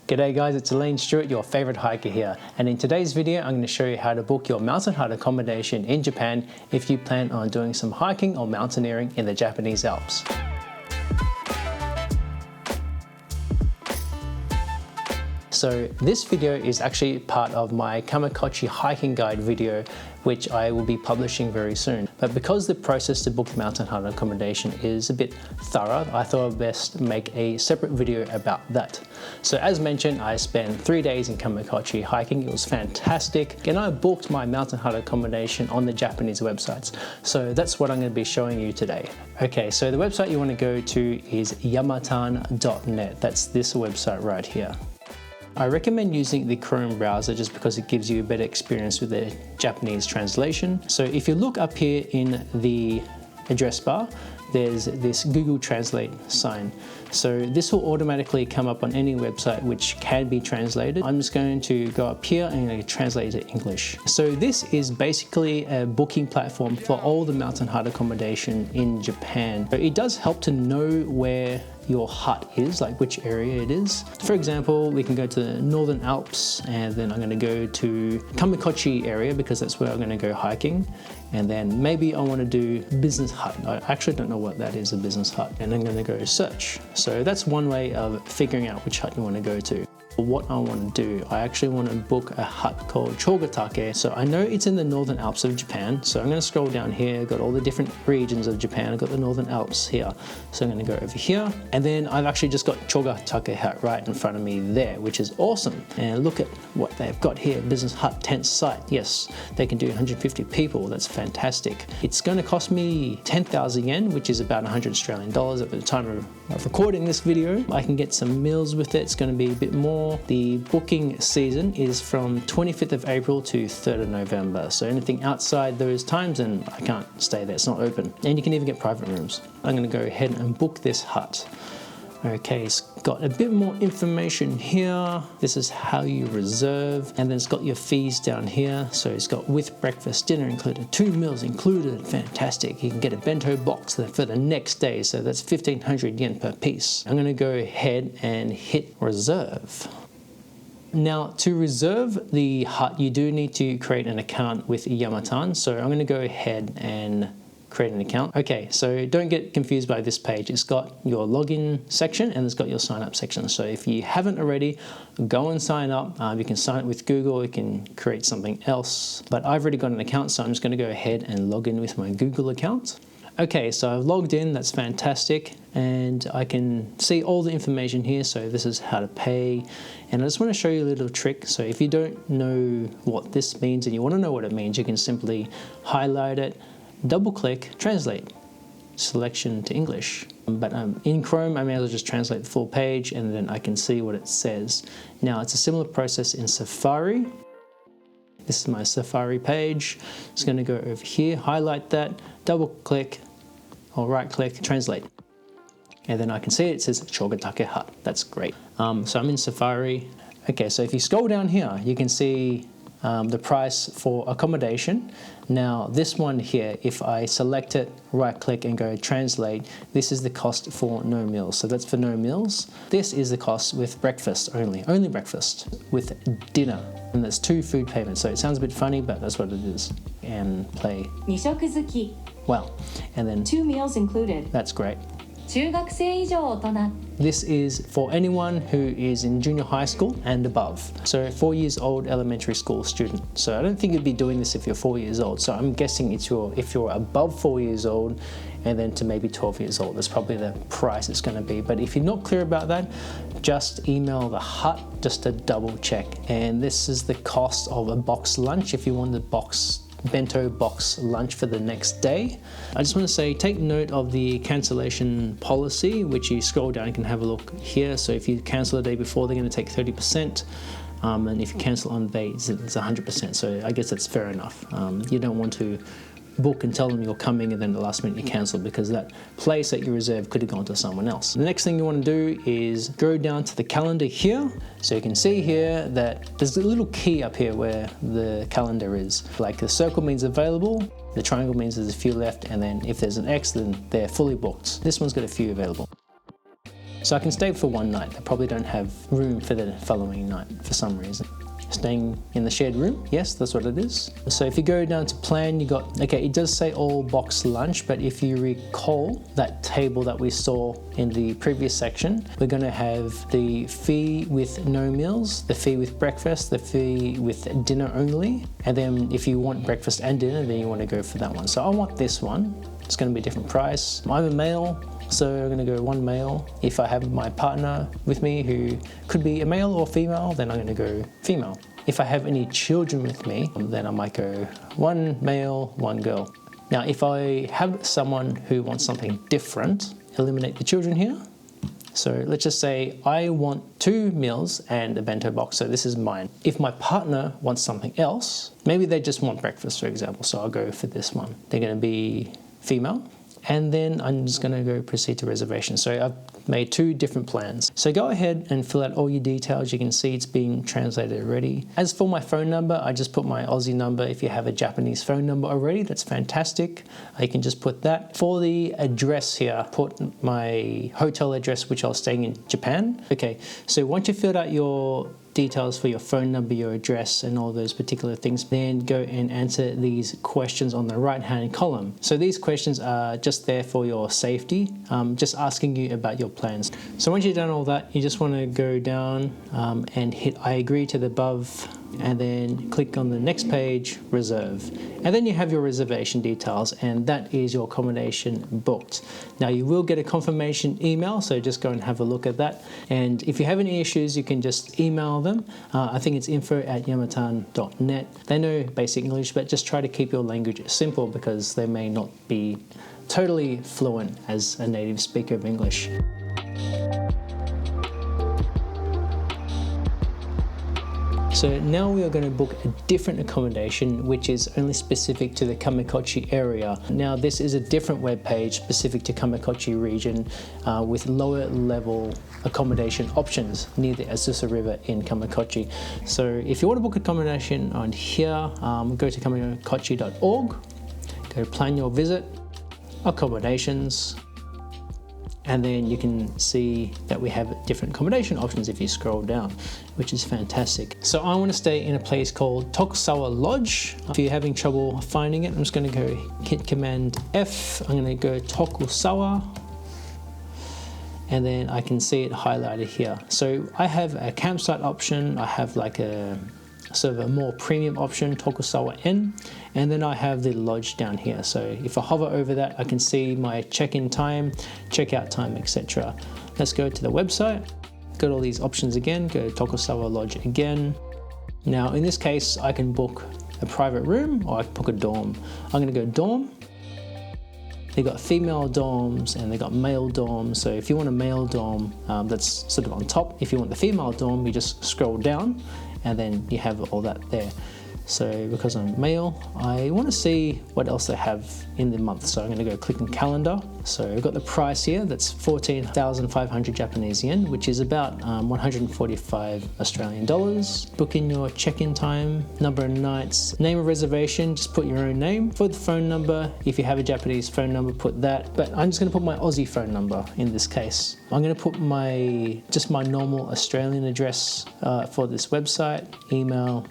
G'day guys, it's Elaine Stewart, your favorite hiker here, and in today's video I'm going to show you how to book your mountain hut accommodation in Japan if you plan on doing some hiking or mountaineering in the Japanese Alps. So this video is actually part of my Kamikochi hiking guide video, which I will be publishing very soon. But because the process to book mountain hut accommodation is a bit thorough, I thought I'd best make a separate video about that. So as mentioned, I spent 3 days in Kamikochi hiking. It was fantastic. And I booked my mountain hut accommodation on the Japanese websites. So that's what I'm going to be showing you today. Okay, so the website you want to go to is yamatan.net. That's this website right here. I recommend using the Chrome browser just because it gives you a better experience with the Japanese translation. So if you look up here in the address bar, there's this Google Translate sign. So this will automatically come up on any website which can be translated. I'm just going to go up here and I'm going to translate it to English. So this is basically a booking platform for all the mountain hut accommodation in Japan. So it does help to know where your hut is, like which area it is. For example, we can go to the Northern Alps and then I'm going to go to Kamikochi area because that's where I'm going to go hiking. And then maybe I want to do business hut. I actually don't know what that is, a business hut. And I'm going to go search. So that's one way of figuring out which hut you want to go to. What I want to do, I actually want to book a hut called Chogatake. So I know it's in the Northern Alps of Japan. So I'm going to scroll down here, got all the different regions of Japan. I've got the Northern Alps here. So I'm going to go over here. And then I've actually just got Chogatake hut right in front of me there, which is awesome. And look at what they've got here, business hut tent site. Yes, they can do 150 people. That's fantastic. It's going to cost me 10,000 yen, which is about 100 Australian dollars at the time of recording this video. I can get some meals with it. It's going to be a bit more. The booking season is from 25th of April to 3rd of November. So anything outside those times, and I can't stay there, it's not open. And you can even get private rooms. I'm going to go ahead and book this hut. Okay, it's got a bit more information here. This is how you reserve, and then it's got your fees down here. So it's got with breakfast, dinner included, 2 meals included. Fantastic. You can get a bento box for the next day, so that's 1,500 yen per piece. I'm going to go ahead and hit reserve. Now, to reserve the hut, you do need to create an account with Yamatan. So I'm going to go ahead and create an account. Okay, so don't get confused by this page. It's got your login section and it's got your sign up section. So if you haven't already, go and sign up. You can sign up with Google, you can create something else. But I've already got an account, so I'm just going to go ahead and log in with my Google account. Okay, so I've logged in, that's fantastic, and I can see all the information here. So this is how to pay, and I just want to show you a little trick. So if you don't know what this means and you want to know what it means, you can simply highlight it, double click, translate, selection to English. But in Chrome, I may as well just translate the full page and then I can see what it says. Now it's a similar process in Safari. This is my Safari page. It's going to go over here, highlight that, double click or right click, translate. And then I can see it says Chogatake hut. That's great. So I'm in Safari. Okay, so if you scroll down here, you can see the price for accommodation. Now this one here, if I select it, right click and go translate, this is the cost for no meals. So that's for no meals. This is the cost with breakfast only breakfast with dinner. And there's 2 food payments. So it sounds a bit funny, but that's what it is. And play. Wow. And then 2 meals included. That's great. 中学生以上大人 This is for anyone who is in junior high school and above. So 4 years old elementary school student. So I don't think you'd be doing this if you're 4 years old. So I'm guessing it's if you're above 4 years old and then to maybe 12 years old. That's probably the price it's going to be. But if you're not clear about that, just email the hut just to double check. And this is the cost of a box lunch if you want the bento box lunch for the next day. I just want to say, take note of the cancellation policy, which you scroll down, you can have a look here. So if you cancel the day before, they're going to take 30%. And if you cancel on the day, it's 100%. So I guess that's fair enough. You don't want to book and tell them you're coming and then at the last minute you cancel, because that place that you reserved could have gone to someone else. The next thing you want to do is go down to the calendar here. So you can see here that there's a little key up here where the calendar is. Like the circle means available, the triangle means there's a few left, and then if there's an X, then they're fully booked. This one's got a few available. So I can stay for one night. They probably don't have room for the following night for some reason. Staying in the shared room, yes, that's what it is. So if you go down to plan, you got, okay, it does say all box lunch, but if you recall that table that we saw in the previous section, we're going to have the fee with no meals, the fee with breakfast, the fee with dinner only, and then if you want breakfast and dinner, then you want to go for that one. So I want this one. It's going to be a different price. I'm a male, so I'm going to go one male. If I have my partner with me who could be a male or female, then I'm going to go female. If I have any children with me, then I might go one male, one girl. Now, if I have someone who wants something different, eliminate the children here. So let's just say I want 2 meals and a bento box, so this is mine. If my partner wants something else, maybe they just want breakfast, for example, so I'll go for this one. They're going to be female, and then I'm just going to go proceed to reservation. So I've made 2 different plans. So go ahead and fill out all your details. You can see it's being translated already. As for my phone number, I just put my Aussie number. If you have a Japanese phone number already, that's fantastic. You can just put that. For the address here, put my hotel address, which I was staying in Japan. Okay, so once you filled out your details for your phone number, your address, and all those particular things, then go and answer these questions on the right hand column. So these questions are just there for your safety, just asking you about your plans. So once you've done all that, you just want to go down and hit I agree to the above, and then click on the next page, reserve. And then you have your reservation details, and that is your accommodation booked. Now you will get a confirmation email, so just go and have a look at that. And if you have any issues, you can just email them. I think it's info@yamatan.net. They know basic English, but just try to keep your language simple because they may not be totally fluent as a native speaker of English. So now we are going to book a different accommodation which is only specific to the Kamikochi area. Now this is a different web page specific to Kamikochi region with lower level accommodation options near the Asusa River in Kamikochi. So if you want to book accommodation on here, go to kamikochi.org, go plan your visit, accommodations, and then you can see that we have different accommodation options if you scroll down, which is fantastic. So I want to stay in a place called Tokusawa Lodge. If you're having trouble finding it, I'm just going to go hit Command F. I'm going to go Tokusawa, and then I can see it highlighted here. So I have a campsite option. I have like a sort of a more premium option, Tokusawa N, and then I have the lodge down here. So if I hover over that, I can see my check-in time, check-out time, etc. Let's go to the website, got all these options again, go to Tokusawa Lodge again. Now in this case, I can book a private room or I can book a dorm. I'm going to go dorm. They got female dorms and they got male dorms. So if you want a male dorm, that's sort of on top. If you want the female dorm, you just scroll down and then you have all that there. So because I'm male, I want to see what else they have in the month. So I'm going to go click on calendar. So I've got the price here, that's 14,500 Japanese yen, which is about 145 Australian dollars. Book in your check-in time, number of nights, name of reservation, just put your own name. For the phone number, if you have a Japanese phone number, put that. But I'm just going to put my Aussie phone number in this case. I'm going to put just my normal Australian address for this website, email,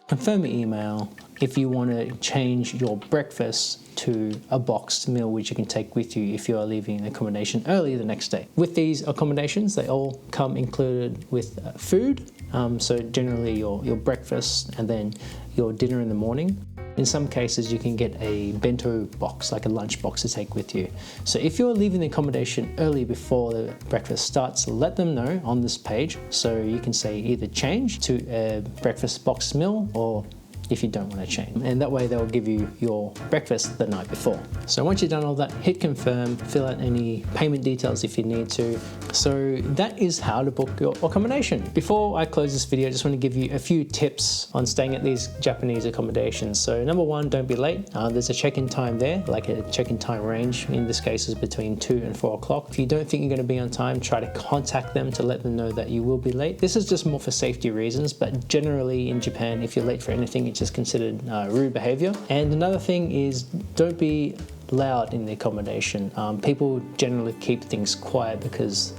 confirm your email. If you want to change your breakfast to a boxed meal which you can take with you if you are leaving the accommodation early the next day. With these accommodations, they all come included with food. So generally your breakfast and then your dinner in the morning. In some cases, you can get a bento box, like a lunch box to take with you. So if you're leaving the accommodation early before the breakfast starts, let them know on this page. So you can say either change to a breakfast box meal or if you don't want to change. And that way they'll give you your breakfast the night before. So once you've done all that, hit confirm, fill out any payment details if you need to. So that is how to book your accommodation. Before I close this video, I just want to give you a few tips on staying at these Japanese accommodations. So number one, don't be late. There's a check-in time there, like a check-in time range. In this case is between 2 and 4 o'clock. If you don't think you're going to be on time, try to contact them to let them know that you will be late. This is just more for safety reasons, but generally in Japan, if you're late for anything, it's just considered rude behavior. And another thing is don't be loud in the accommodation. People generally keep things quiet because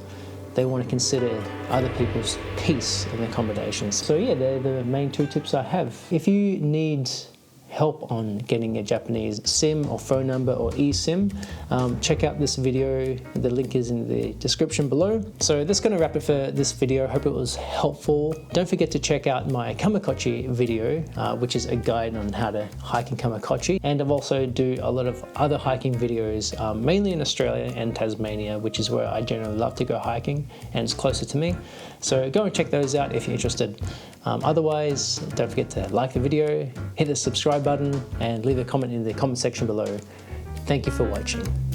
they want to consider other people's peace in the accommodations. So yeah, they're the main 2 tips I have. If you need help on getting a Japanese SIM or phone number or eSIM, check out this video. The link is in the description below. So that's going to wrap it for this video. Hope it was helpful. Don't forget to check out my Kamikochi video, which is a guide on how to hike in Kamikochi. And I've also do a lot of other hiking videos, mainly in Australia and Tasmania, which is where I generally love to go hiking and it's closer to me. So go and check those out if you're interested. Otherwise, don't forget to like the video, hit the subscribe button, and leave a comment in the comment section below. Thank you for watching.